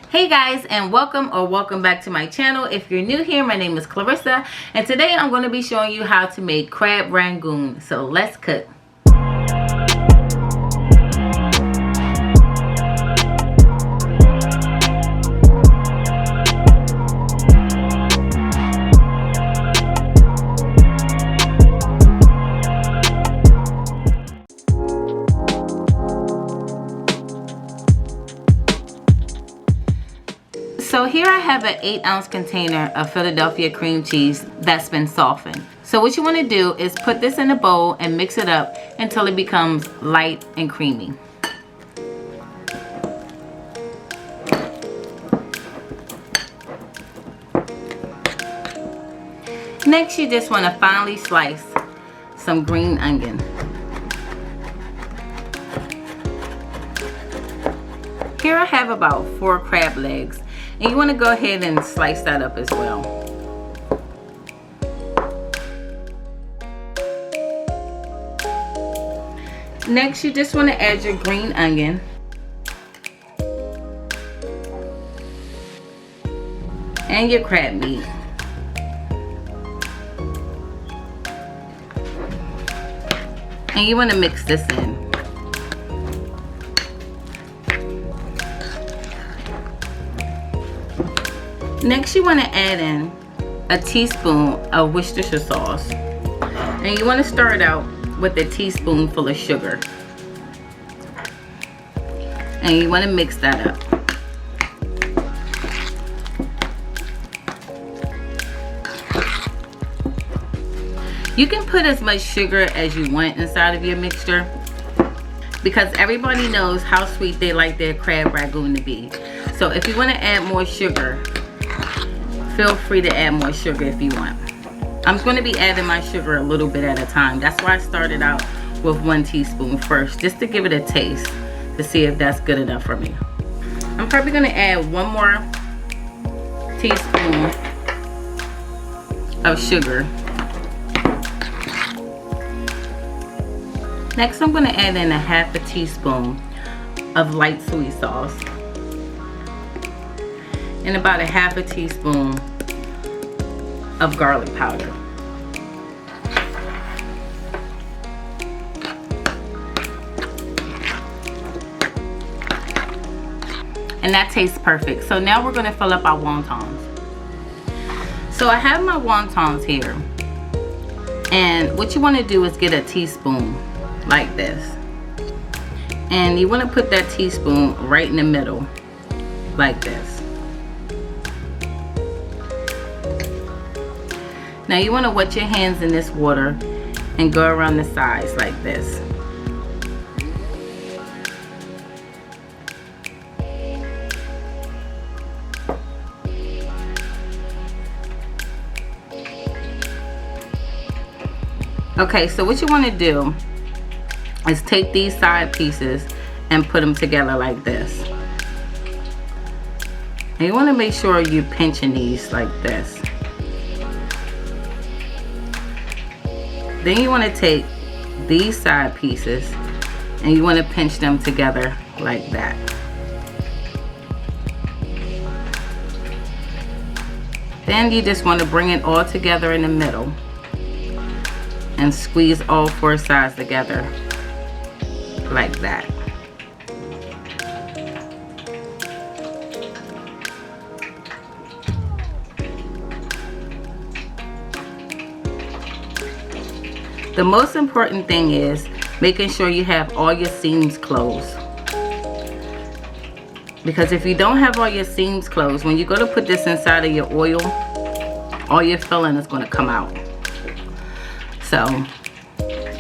Hey guys, and welcome back to my channel. If you're new here, my name is Clarissa, and today I'm going to be showing you how to make crab rangoon. So let's cook. So here I have an 8-ounce container of Philadelphia cream cheese that's been softened. So what you want to do is put this in a bowl and mix it up until it becomes light and creamy. Next, you just want to finely slice some green onion. Here I have about 4 crab legs. And you want to go ahead and slice that up as well. Next, you just want to add your green onion. And your crab meat. And you want to mix this in. Next, you want to add in a teaspoon of Worcestershire sauce. And you want to start out with a teaspoonful of sugar. And you want to mix that up. You can put as much sugar as you want inside of your mixture, because everybody knows how sweet they like their crab rangoon to be. So if you want to add more sugar, feel free to add more sugar if you want. I'm going to be adding my sugar a little bit at a time. That's why I started out with 1 teaspoon first, just to give it a taste to see if that's good enough for me. I'm probably going to add 1 more teaspoon of sugar. Next, I'm going to add in a 1/2 teaspoon of light soy sauce. And about a 1/2 teaspoon of garlic powder. And that tastes perfect. So now we're going to fill up our wontons. So I have my wontons here. And what you want to do is get a teaspoon like this. And you want to put that teaspoon right in the middle like this. Now you want to wet your hands in this water and go around the sides like this. Okay, so what you want to do is take these side pieces and put them together like this. And you want to make sure you're pinching these like this. Then you want to take these side pieces and you want to pinch them together like that. Then you just want to bring it all together in the middle and squeeze all 4 sides together like that. The most important thing is making sure you have all your seams closed. Because if you don't have all your seams closed, when you go to put this inside of your oil, all your filling is going to come out. So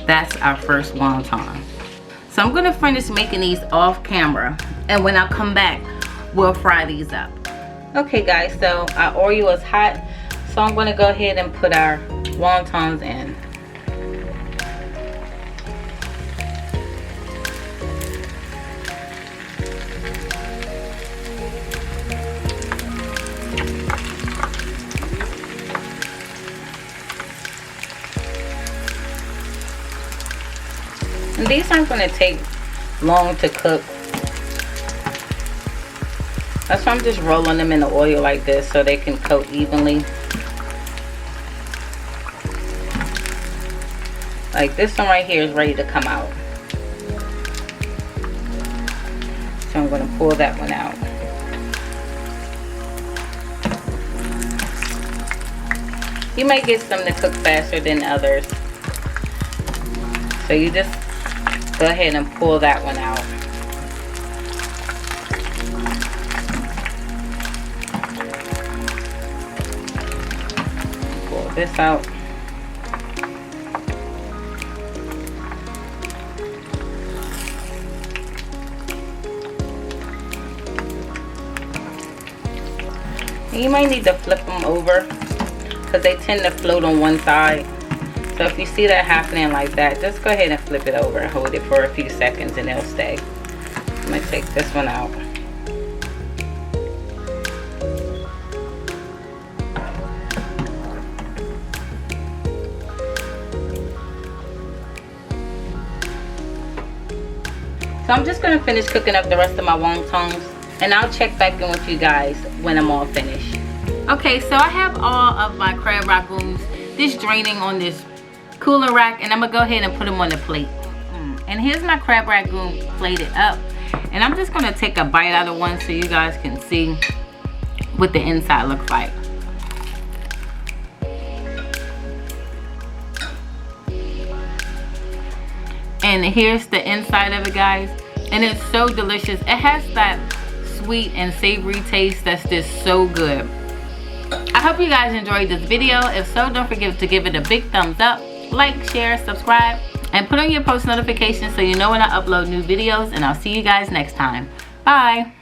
that's our first wonton. So I'm going to finish making these off camera, and when I come back, we'll fry these up. Okay guys, so our oil is hot, so I'm going to go ahead and put our wontons in. And these aren't going to take long to cook. That's why I'm just rolling them in the oil like this so they can coat evenly. Like this one right here is ready to come out. So I'm going to pull that one out. You might get some to cook faster than others. So you just go ahead and pull that one out. Pull this out. And you might need to flip them over because they tend to float on one side. So if you see that happening like that, just go ahead and flip it over and hold it for a few seconds and they'll stay. I'm going to take this one out. So I'm just going to finish cooking up the rest of my wontons, and I'll check back in with you guys when I'm all finished. Okay, so I have all of my crab rangoons just draining on this cooler rack, and I'm going to go ahead and put them on the plate. And here's my crab rangoon plated up. And I'm just going to take a bite out of one so you guys can see what the inside looks like. And here's the inside of it, guys, and it's so delicious. It has that sweet and savory taste that's just so good. I hope you guys enjoyed this video. If so, don't forget to give it a big thumbs up, like, share, subscribe, and put on your post notifications so you know when I upload new videos. And I'll see you guys next time. Bye.